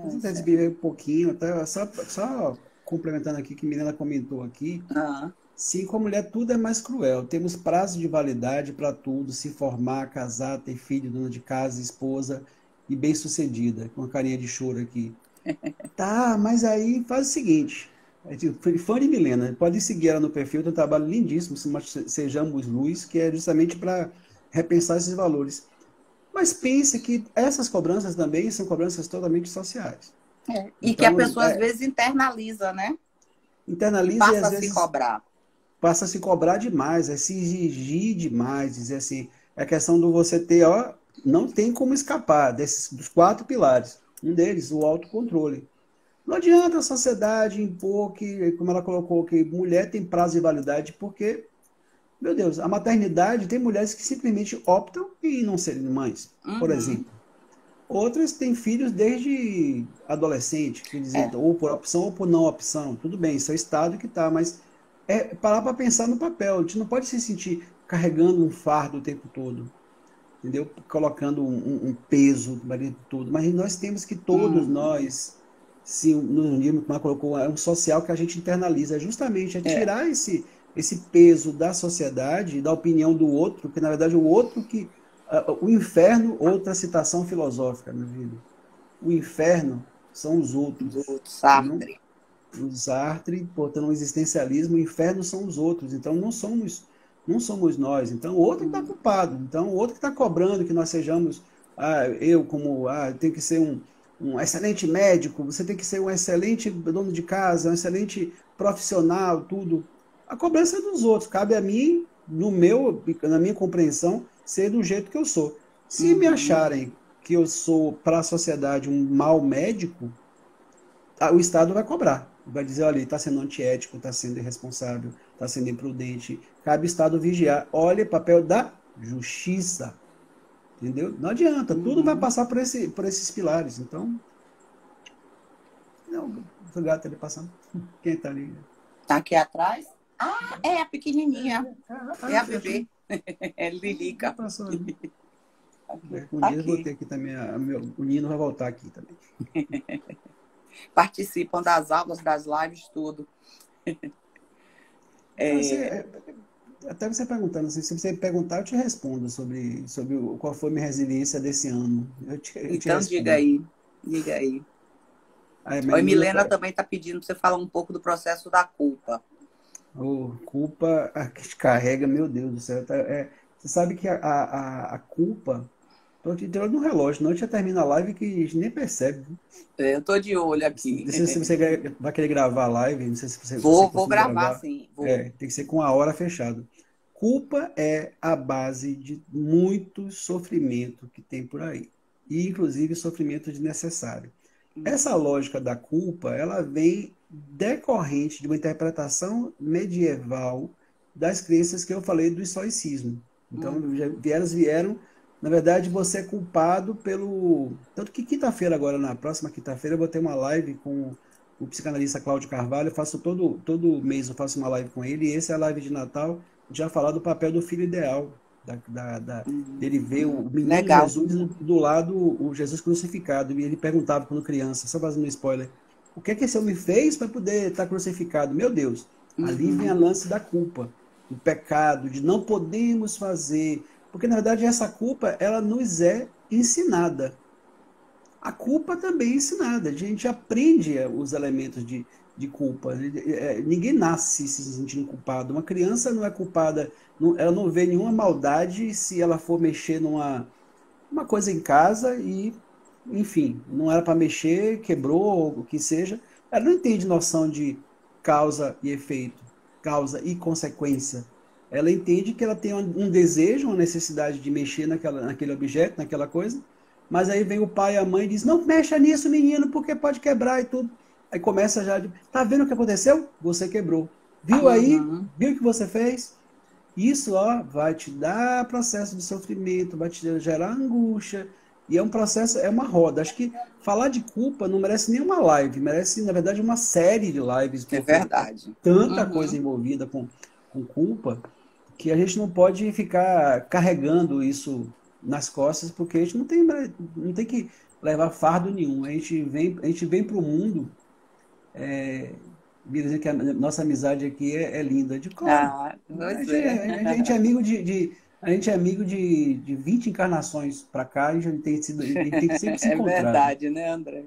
Você tem que viver um pouquinho, até só complementando aqui que a Milena comentou aqui. Ah, Sim, com a mulher tudo é mais cruel. Temos prazo de validade para tudo, se formar, casar, ter filho, dona de casa, esposa e bem-sucedida, com uma carinha de choro aqui. Tá, mas aí faz o seguinte, fã de Milena, pode seguir ela no perfil, tem um trabalho lindíssimo, Sejamos Luz, que é justamente para repensar esses valores. Mas pense que essas cobranças também são cobranças totalmente sociais. E que a Então, pessoa às vezes internaliza, né? E internaliza e passa às a se vezes cobrar. passa a se cobrar demais, a se exigir demais, dizer assim, é questão do você ter, ó, não tem como escapar dos 4 pilares. Um deles, o autocontrole. Não adianta a sociedade impor que, como ela colocou, que mulher tem prazo de validade, porque, meu Deus, a maternidade tem mulheres que simplesmente optam em não serem mães, por Uhum. exemplo. Outras têm filhos desde adolescente, quer dizer, É. ou por opção ou por não opção. Tudo bem, isso é o estado que está, mas é parar para pensar no papel. A gente não pode se sentir carregando um fardo o tempo todo, entendeu? Colocando um peso ali tudo. Mas nós temos que todos Uhum. nós, se no livro que colocou, é um social que a gente internaliza, justamente É. tirar esse peso da sociedade, da opinião do outro, que na verdade o outro que o inferno, outra citação filosófica, meu filho. O inferno são os outros. Do Não, Sartre. o Sartre, portanto, o existencialismo, o inferno são os outros. Então, não somos nós. Então, o outro que está culpado. Então, o outro que está cobrando que nós sejamos, tem que ser um excelente médico, você tem que ser um excelente dono de casa, um excelente profissional, tudo. A cobrança é dos outros. Cabe a mim, na minha compreensão, ser do jeito que eu sou. Se me Uhum. acharem que eu sou, para a sociedade, um mau médico, o Estado vai cobrar. Vai dizer, olha, está sendo antiético, está sendo irresponsável, está sendo imprudente. Cabe o Estado vigiar. Olha o papel da justiça. Entendeu? Não adianta, tudo vai Uhum. passar por esses pilares. Então, não, o gato ali passando. Quem está ali? Tá aqui atrás? Ah, é a pequenininha. É a Eu achei. bebê. É Já Lilica. passou ali. Um Tá dia eu vou aqui. ter aqui também. O Nino vai voltar aqui também. Participam das aulas, das lives, tudo. Então, É, até você perguntando, assim, se você perguntar, eu te respondo sobre qual foi a minha resiliência desse ano. Eu te então, diga respondo. aí. Diga aí. Aí, Oi, Milena, Milena também está pedindo para você falar um pouco do processo da culpa. culpa que te carrega, meu Deus do céu. Você sabe que a culpa. Tô te dando no relógio, não já termina a live que a gente nem percebe. Viu? É, eu tô de olho Não aqui. sei se você vai querer gravar a live, não sei se você Vou costuma gravar, gravar. sim. Vou. Tem que ser com a hora fechada. Culpa é a base de muito sofrimento que tem por aí. E, inclusive, sofrimento desnecessário. Essa Uhum. lógica da culpa, ela vem decorrente de uma interpretação medieval das crenças que eu falei do estoicismo. Então, Uhum. vieram, na verdade, você é culpado pelo... Tanto que quinta-feira agora, na próxima quinta-feira, eu vou ter uma live com o psicanalista Cláudio Carvalho. Eu faço todo mês, eu faço uma live com ele, e essa é a live de Natal, já falar do papel do filho ideal, dele ver o menino Legal. Jesus e do lado o Jesus crucificado. E ele perguntava quando criança, só fazendo um spoiler, o que é que esse homem fez para poder estar crucificado? Meu Deus, ali vem a Uhum. lance da culpa, do pecado, de não podemos fazer, porque na verdade essa culpa ela nos é ensinada. A culpa também é ensinada. A gente aprende os elementos de culpa. Ninguém nasce se sentindo culpado. Uma criança não é culpada, ela não vê nenhuma maldade se ela for mexer uma coisa em casa e, enfim, não era para mexer, quebrou, ou o que seja. Ela não entende noção de causa e efeito, causa e consequência. Ela entende que ela tem um desejo, uma necessidade de mexer naquele objeto, naquela coisa, mas aí vem o pai e a mãe e diz, não mexa nisso, menino, porque pode quebrar e tudo. Aí começa já de, tá vendo o que aconteceu? Você quebrou. Viu aí? Uhum. Viu o que você fez? Isso, ó, vai te dar processo de sofrimento, vai te gerar angústia. E é um processo, é uma roda. Acho que falar de culpa não merece nenhuma live, merece, na verdade, uma série de lives, É porque é verdade. tanta coisa Uhum. envolvida com culpa que a gente não pode ficar carregando isso nas costas, porque a gente não tem que levar fardo nenhum. A gente vem para o mundo, me dizer que a nossa amizade aqui é linda. De claro, Ah, a pois gente, é. a gente é amigo a gente é amigo de 20 encarnações para cá, a gente tem sempre se É encontrado. verdade, né, André?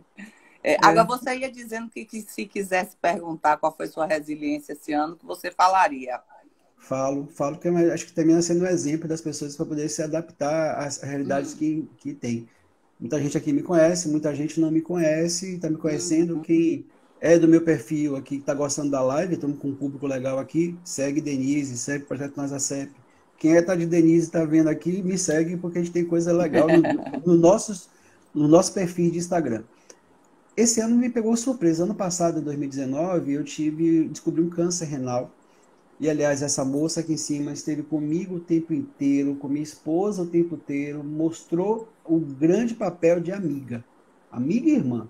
É, agora, É, você ia dizendo que se quisesse perguntar qual foi sua resiliência esse ano, que você falaria. falo que acho que termina sendo um exemplo das pessoas para poder se adaptar às realidades Hum, que tem. Muita gente aqui me conhece, muita gente não me conhece, está me conhecendo. uhum. Quem é do meu perfil aqui, que está gostando da live, estamos com um público legal aqui, segue Denise, segue o Projeto Nós Acep. Quem é tá de Denise está vendo aqui, me segue, porque a gente tem coisa legal no nosso perfil de Instagram. Esse ano me pegou surpresa. Ano passado, em 2019, descobri um câncer renal. E, aliás, essa moça aqui em cima esteve comigo o tempo inteiro, com minha esposa o tempo inteiro, mostrou o grande papel de amiga, amiga e irmã.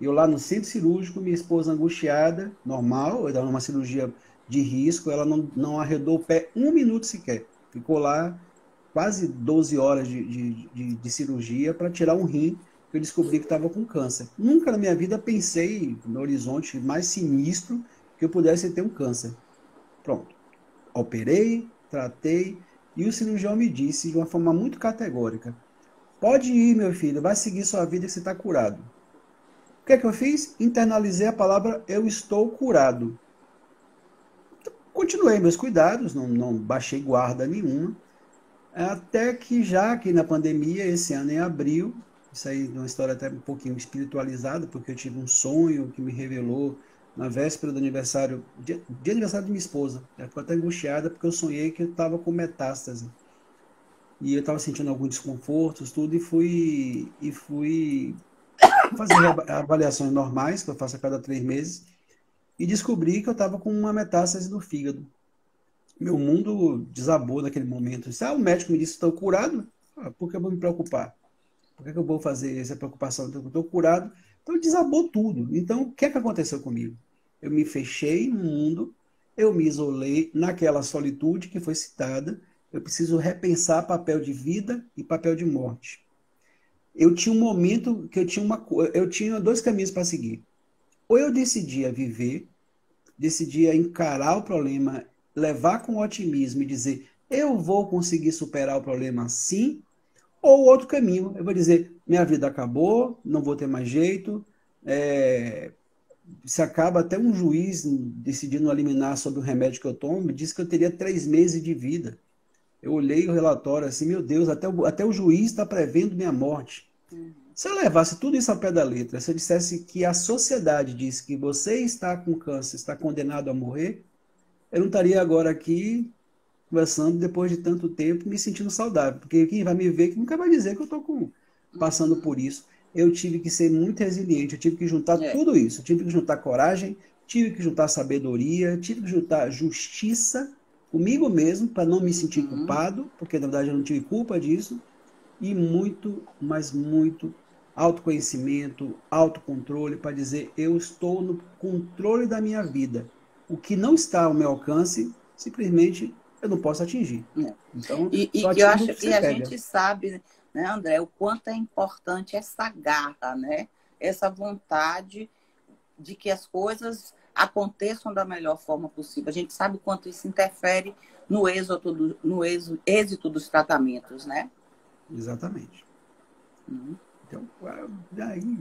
Eu lá no centro cirúrgico, minha esposa angustiada, normal, eu estava numa cirurgia de risco, ela não arredou o pé um minuto sequer. Ficou lá quase 12 horas de cirurgia para tirar um rim, que eu descobri que estava com câncer. Nunca na minha vida pensei no horizonte mais sinistro que eu pudesse ter um câncer. Pronto. Operei, tratei, e o cirurgião me disse de uma forma muito categórica: pode ir, meu filho, vai seguir sua vida que você está curado. O que é que eu fiz? Internalizei a palavra eu estou curado. Continuei meus cuidados, não baixei guarda nenhuma, até que já aqui na pandemia, esse ano em abril, isso aí é uma história até um pouquinho espiritualizada, porque eu tive um sonho que me revelou na véspera do aniversário, de aniversário de minha esposa. Ela ficou até angustiada porque eu sonhei que eu estava com metástase. E eu estava sentindo alguns desconfortos, tudo, e fui fazer avaliações normais, que eu faço a cada 3 meses, e descobri que eu estava com uma metástase no fígado. Meu mundo desabou naquele momento. Se o médico me disse que estou curado, por que eu vou me preocupar? Por que eu vou fazer essa preocupação? Eu estou curado. Então desabou tudo. Então, o que é que aconteceu comigo? Eu me fechei no mundo, eu me isolei naquela solitude que foi citada. Eu preciso repensar papel de vida e papel de morte. Eu tinha um momento que eu tinha dois caminhos para seguir. Ou eu decidia viver, decidia encarar o problema, levar com otimismo e dizer, eu vou conseguir superar o problema sim, ou outro caminho, eu vou dizer, minha vida acabou, não vou ter mais jeito, se acaba até um juiz decidindo eliminar sobre o remédio que eu tomo, disse que eu teria 3 meses de vida. Eu olhei o relatório assim, meu Deus, até o juiz está prevendo minha morte. Se eu levasse tudo isso ao pé da letra, se eu dissesse que a sociedade diz que você está com câncer, está condenado a morrer, eu não estaria agora aqui conversando depois de tanto tempo, me sentindo saudável. Porque quem vai me ver que nunca vai dizer que eu estou passando Uhum. por isso. Eu tive que ser muito resiliente, eu tive que juntar É. tudo isso. Eu tive que juntar coragem, tive que juntar sabedoria, tive que juntar justiça comigo mesmo, para não me sentir Uhum. culpado, porque na verdade eu não tive culpa disso, e muito, mas muito autoconhecimento, autocontrole, para dizer eu estou no controle da minha vida. O que não está ao meu alcance, simplesmente eu não posso atingir. É. Então, E só eu atinge o acho, que e você a pega. gente sabe, né, André, o quanto é importante essa garra, né? Essa vontade de que as coisas aconteçam da melhor forma possível. A gente sabe o quanto isso interfere no êxito dos tratamentos, né? Exatamente. Uhum. Então, aí,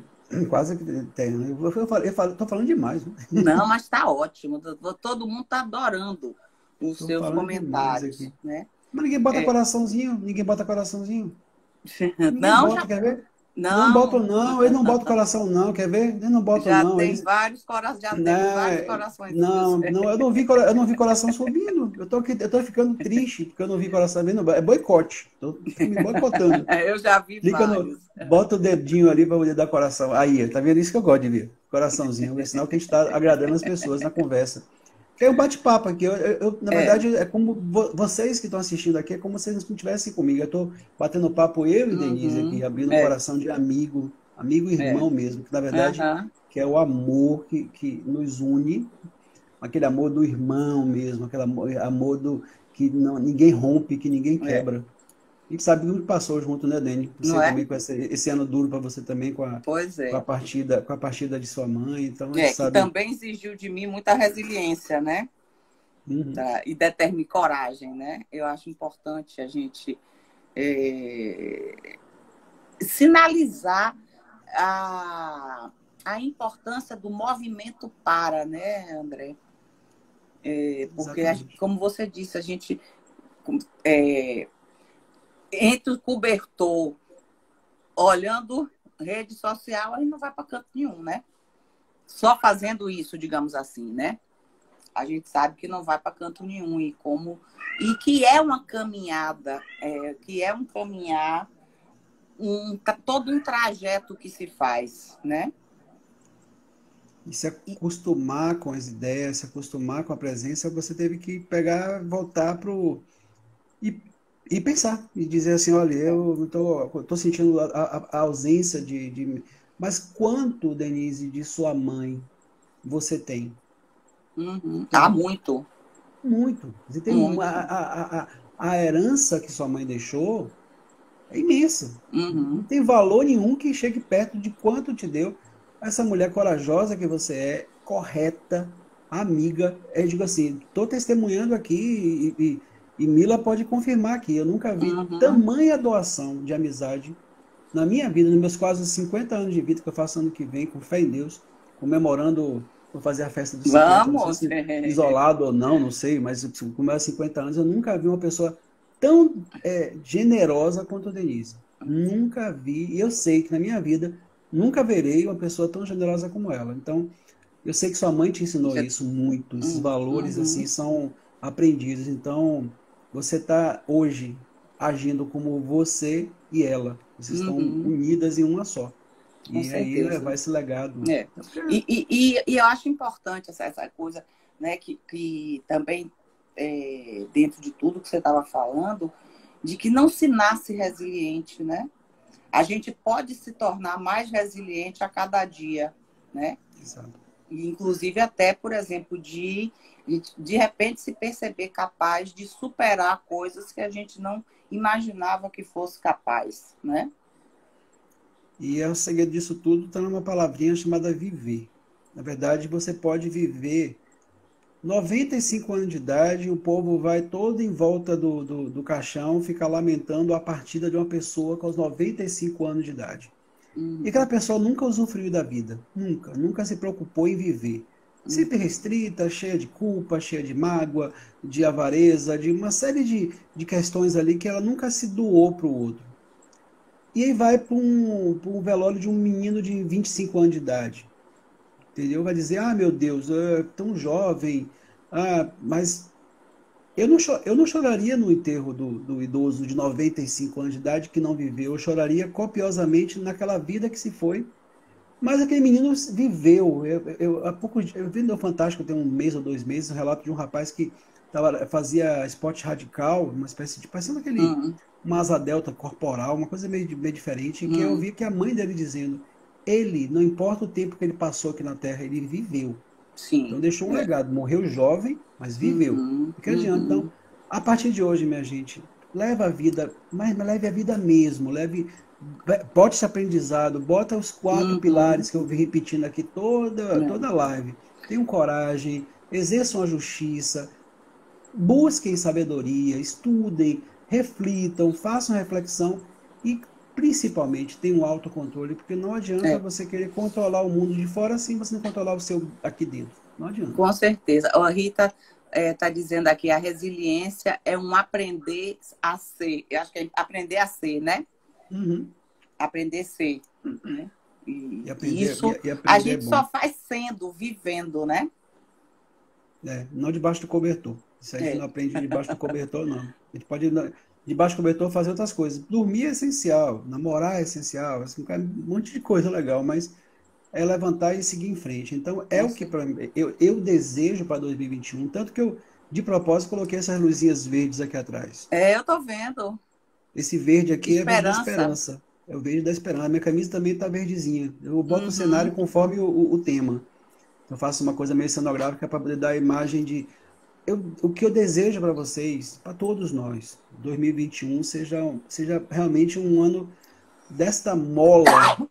quase que tem. Estou falando demais, né? Não, mas está ótimo. Todo mundo está adorando os Estou seus falando demais comentários, aqui. né? Mas ninguém bota É, coraçãozinho, ninguém bota coraçãozinho. Ninguém não, bota, quer ver? Não boto não, não, eles não botam coração não, quer ver? Eles não botam já não, tem eles... vários corações, já temos vários Né, coraçõezinhos. não, eu não vi coração subindo. Eu tô aqui, eu tô ficando triste porque eu não vi coração vindo. É boicote. Tô me boicotando. Eu já vi Clica no, vários. bota o dedinho ali para poder dar coração. Aí, tá vendo isso que eu gosto de ver? Coraçãozinho, é sinal que a gente está agradando as pessoas na conversa. Que é um bate-papo aqui. Na É. verdade, é como vocês que estão assistindo aqui, é como se vocês não estivessem comigo. Eu estou batendo papo, eu e Denise aqui, Uhum. abrindo o É. coração de amigo, amigo e É. irmão mesmo, que na verdade Aham. que é o amor que nos une, aquele amor do irmão mesmo, aquele amor que não, ninguém rompe, que ninguém É. quebra. A gente sabe tudo que passou junto, né, Dani? Não Você é? também com esse ano duro para você também Pois é. com a partida de sua mãe, então a gente É, que sabe. também exigiu de mim muita resiliência, né? Uhum. Tá? E determine coragem, né? Eu acho importante a gente é, sinalizar a importância do movimento para, né, André? Porque, Exatamente. como você disse, a gente é, entre o cobertor, olhando rede social, a gente não vai para canto nenhum, né? Só fazendo isso, digamos assim, né? A gente sabe que não vai para canto nenhum e que é uma caminhada, que é um caminhar, todo um trajeto que se faz, né? E se E, acostumar com as ideias, se acostumar com a presença, você teve que pegar, voltar pro e, e pensar e dizer assim, olha, eu tô sentindo a ausência Mas quanto, Denise, de sua mãe você tem? há Entendeu? muito, Muito. Você tem muito. a herança que sua mãe deixou é imensa. Não Uhum, tem valor nenhum que chegue perto de quanto te deu essa mulher corajosa que você é, correta, amiga. Eu digo assim, estou testemunhando aqui e Mila pode confirmar aqui. Eu nunca vi uhum. tamanha doação de amizade na minha vida, nos meus quase 50 anos de vida que eu faço ano que vem, com fé em Deus, comemorando, vou fazer a festa dos 50, não sei Vamos. se isolado ou não, não sei, mas com meus 50 anos eu nunca vi uma pessoa tão generosa quanto a Denise. Nunca vi, e eu sei que na minha vida nunca verei uma pessoa tão generosa como ela. Então, eu sei que sua mãe te ensinou isso muito, esses valores assim Uhum, são aprendidos. Então, você está hoje agindo como você e ela. Vocês estão uhum, unidas em uma só. com E aí certeza. levar esse legado. É. E eu acho importante essa coisa, né, que também, dentro de tudo que você estava falando, de que não se nasce resiliente, né? A gente pode se tornar mais resiliente a cada dia, né? Exato. E, inclusive até, por exemplo, de repente se perceber capaz de superar coisas que a gente não imaginava que fosse capaz, né? E o segredo disso tudo está numa palavrinha chamada viver. Na verdade, você pode viver 95 anos de idade, o povo vai todo em volta do caixão ficar lamentando a partida de uma pessoa com os 95 anos de idade. E aquela Uhum, pessoa nunca usufruiu da vida, nunca, nunca se preocupou em viver. Sempre uhum, restrita, cheia de culpa, cheia de mágoa, de avareza, de uma série de questões ali que ela nunca se doou para o outro. E aí vai para um velório de um menino de 25 anos de idade, entendeu? Vai dizer, ah, meu Deus, é tão jovem, mas eu não choraria no enterro do idoso de 95 anos de idade que não viveu, eu choraria copiosamente naquela vida que se foi. Mas aquele menino viveu. Há pouco, eu vi no Fantástico, tem um mês ou 2 meses, um relato de um rapaz que fazia esporte radical, uma espécie de, parecendo uhum, uma asa delta corporal, uma coisa meio diferente, que eu uhum. vi que a mãe dele dizendo, ele, não importa o tempo que ele passou aqui na Terra, ele viveu. Então Sim. deixou um É. legado, morreu jovem, mas viveu. Uhum, O que adianta? Então, uhum, a partir de hoje, minha gente, leva a vida, mas leve a vida mesmo, bote esse aprendizado, bota os 4 pilares uhum. que eu vim repetindo aqui toda a live. Tenham coragem, exerçam a justiça, busquem sabedoria, estudem, reflitam, façam reflexão e principalmente tenham autocontrole, porque não adianta É, você querer controlar o mundo de fora sem você não controlar o seu aqui dentro. Não adianta. com certeza. A Rita está dizendo aqui, a resiliência é um aprender a ser. Eu acho que é aprender a ser, né? Uhum. Aprender a ser, né? E E aprender, isso e a aprender é gente só bom. faz sendo, vivendo, né? Não debaixo do cobertor. Isso a gente É. não aprende debaixo do cobertor, não. A gente pode, debaixo do cobertor, fazer outras coisas. Dormir é essencial, namorar é essencial, assim, um monte de coisa legal, mas é levantar e seguir em frente. Então, é Com o que certeza. eu desejo para 2021, tanto que eu, de propósito, coloquei essas luzinhas verdes aqui atrás. É, eu tô vendo. Esse verde aqui é verde da Esperança. esperança. É o verde da esperança. A minha camisa também está verdezinha. Eu boto o cenário Uhum. conforme o tema. Eu faço uma coisa meio cenográfica para poder dar a imagem de. O que eu desejo para vocês, para todos nós, 2021 seja realmente um ano desta mola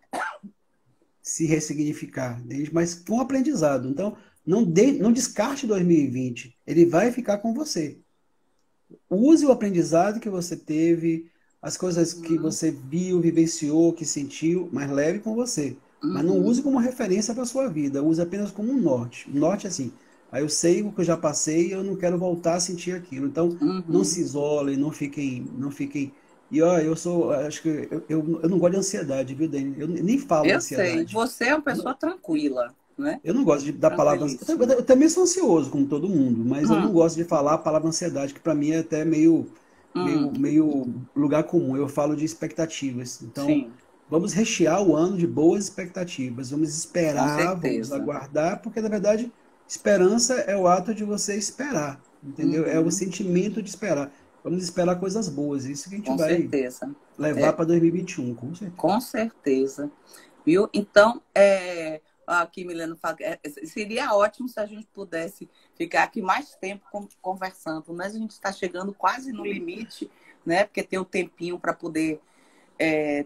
se ressignificar, entende? Mas com aprendizado. Então, não descarte 2020. Ele vai ficar com você. Use o aprendizado que você teve, as coisas que Uhum. você viu, vivenciou, que sentiu, mas leve com você. Mas não Uhum. use como referência para a sua vida, use apenas como um norte. Um norte assim, aí eu sei o que eu já passei e eu não quero voltar a sentir aquilo. Então, não Uhum. se isolem, não fiquem. E ó, acho que eu não gosto de ansiedade, viu, Dani? Eu nem falo Eu sei. ansiedade. Você é uma pessoa tranquila, né? Eu não gosto da palavra. Tranquilíssima. Eu também sou ansioso, como todo mundo, mas eu não Hum. gosto de falar a palavra ansiedade, que para mim é até meio, Hum. meio, meio lugar comum. Eu falo de expectativas. Então, Sim, vamos rechear o ano de boas expectativas. Vamos com esperar, vamos certeza. aguardar, porque na verdade, esperança é o ato de você esperar, entendeu? É o Uhum. sentimento de esperar. Vamos esperar coisas boas. Isso que a gente Com vai certeza. levar É, para 2021, com certeza. com certeza. Viu? Então, aqui Milena fala que seria ótimo se a gente pudesse ficar aqui mais tempo conversando, mas a gente está chegando quase no limite, né? Porque tem um tempinho para poder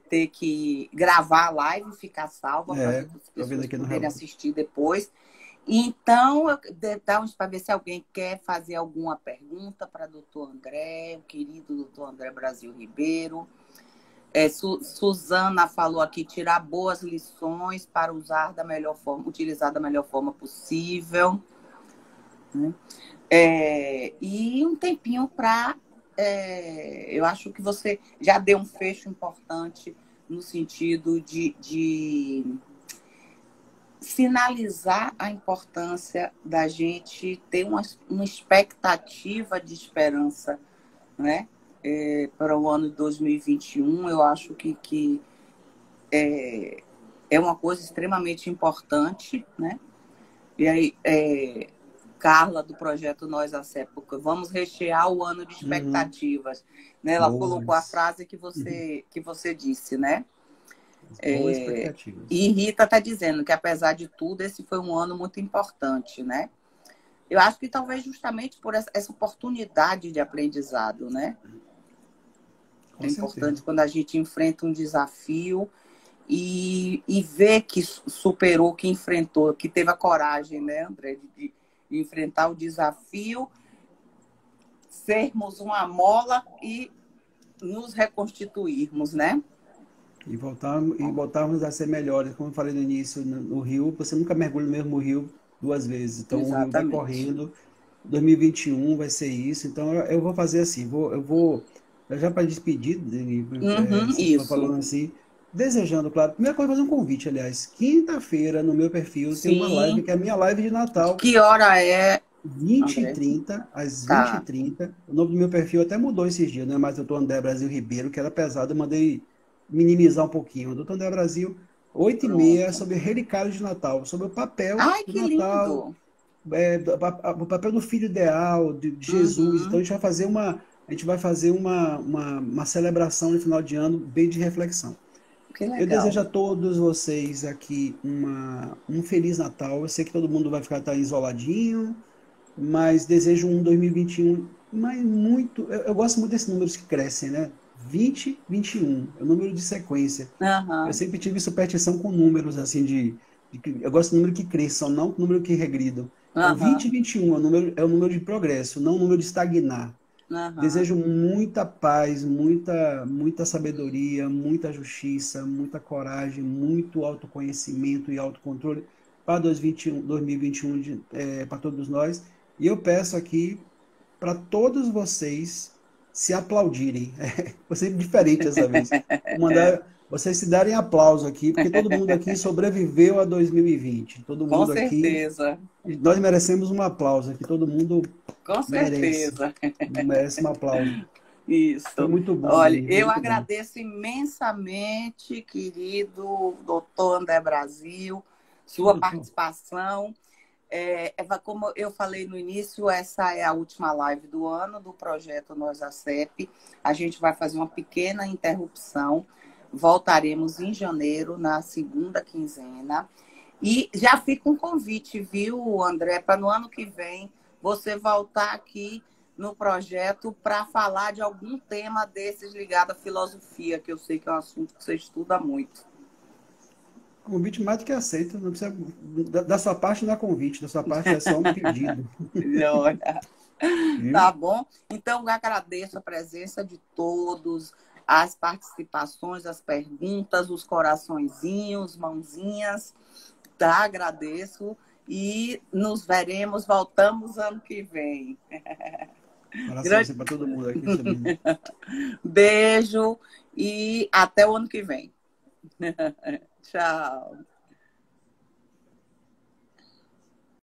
ter que gravar a live e ficar salva para as É, outras tô vendo pessoas aqui no poderem relógio. assistir depois. Então, dá para ver se alguém quer fazer alguma pergunta para doutor André, o querido doutor André Brasil Ribeiro. Suzana falou aqui, tirar boas lições para usar da melhor forma, utilizar da melhor forma possível. Né? E um tempinho para. Eu acho que você já deu um fecho importante no sentido de sinalizar a importância da gente ter uma expectativa de esperança, né? Para o ano de 2021, eu acho que é uma coisa extremamente importante, né? E aí, Carla, do projeto Nós Acépoca, vamos rechear o ano de Uhum. expectativas. Né? Ela colocou a Boas. frase que você disse, né? Boas E expectativas. Rita está dizendo que, apesar de tudo, esse foi um ano muito importante, né? Eu acho que talvez justamente por essa oportunidade de aprendizado, né? Com É importante certeza. quando a gente enfrenta um desafio e vê que superou, que enfrentou, que teve a coragem, né, André, de enfrentar o desafio, sermos uma mola e nos reconstituirmos, né? E voltarmos a ser melhores. Como eu falei no início, no rio, você nunca mergulha no mesmo rio duas vezes. Então o rio vai Exatamente. correndo. 2021 vai ser isso. Então eu vou fazer assim. Já para despedir, Dani, Uhum, você está isso. falando assim, desejando, claro. Primeira coisa, fazer um convite, aliás. Quinta-feira, no meu perfil, tem uma live Sim. que é a minha live de De Natal. que hora é, 20 André? trinta às 20 Tá. trinta O nome do meu perfil até mudou esses dias, não é mais Dr. André Brasil Ribeiro, que era pesado, eu mandei minimizar um pouquinho. O Dr. André Brasil, 8h30, Pronto. sobre relicários de Natal, sobre o papel Ai, do que Natal, lindo. o papel do filho ideal, de Jesus. Então Uhum. a gente vai fazer uma celebração no final de ano bem de reflexão. Que Eu desejo legal. a todos vocês aqui um Feliz Natal. Eu sei que todo mundo vai ficar tá, isoladinho, mas desejo um 2021, mas muito. Eu gosto muito desses números que crescem, né? 2021 é o número de sequência. Eu Aham. sempre tive superstição com números, assim, eu gosto de número que cresçam, não número que regridam. Então, Aham. 2021 é o número de progresso, não o número de estagnar. Aham. Desejo muita paz, muita sabedoria, muita justiça, muita coragem, muito autoconhecimento e autocontrole para 2021, para todos nós. E eu peço aqui para todos vocês se aplaudirem. Vou ser diferente dessa vez. Vou mandar vocês se darem aplauso aqui, porque todo mundo aqui sobreviveu a 2020. Todo Com mundo aqui, certeza. nós merecemos um aplauso aqui, todo mundo Com merece. certeza. Merece um aplauso. Foi Isso. muito bom, Olha, Dani, eu muito bom. agradeço imensamente, querido doutor André Brasil. sua participação. Como eu falei no início, essa é a última live do ano do projeto Nós ACEP. A gente vai fazer uma pequena interrupção. Voltaremos em janeiro, na segunda quinzena. E já fica um convite, viu, André, para no ano que vem você voltar aqui no projeto para falar de algum tema desses ligado à filosofia, que eu sei que é um assunto que você estuda muito. Convite mais do que aceito. Não precisa, da sua parte não é convite, da sua parte é só um pedido. Olha. Viu? Tá bom? Então, eu agradeço a presença de todos, as participações, as perguntas, os coraçõezinhos, mãozinhas. Tá? Agradeço. E nos veremos, voltamos ano que vem. Abraço para todo mundo aqui subindo. Beijo e até o ano que vem. Tchau.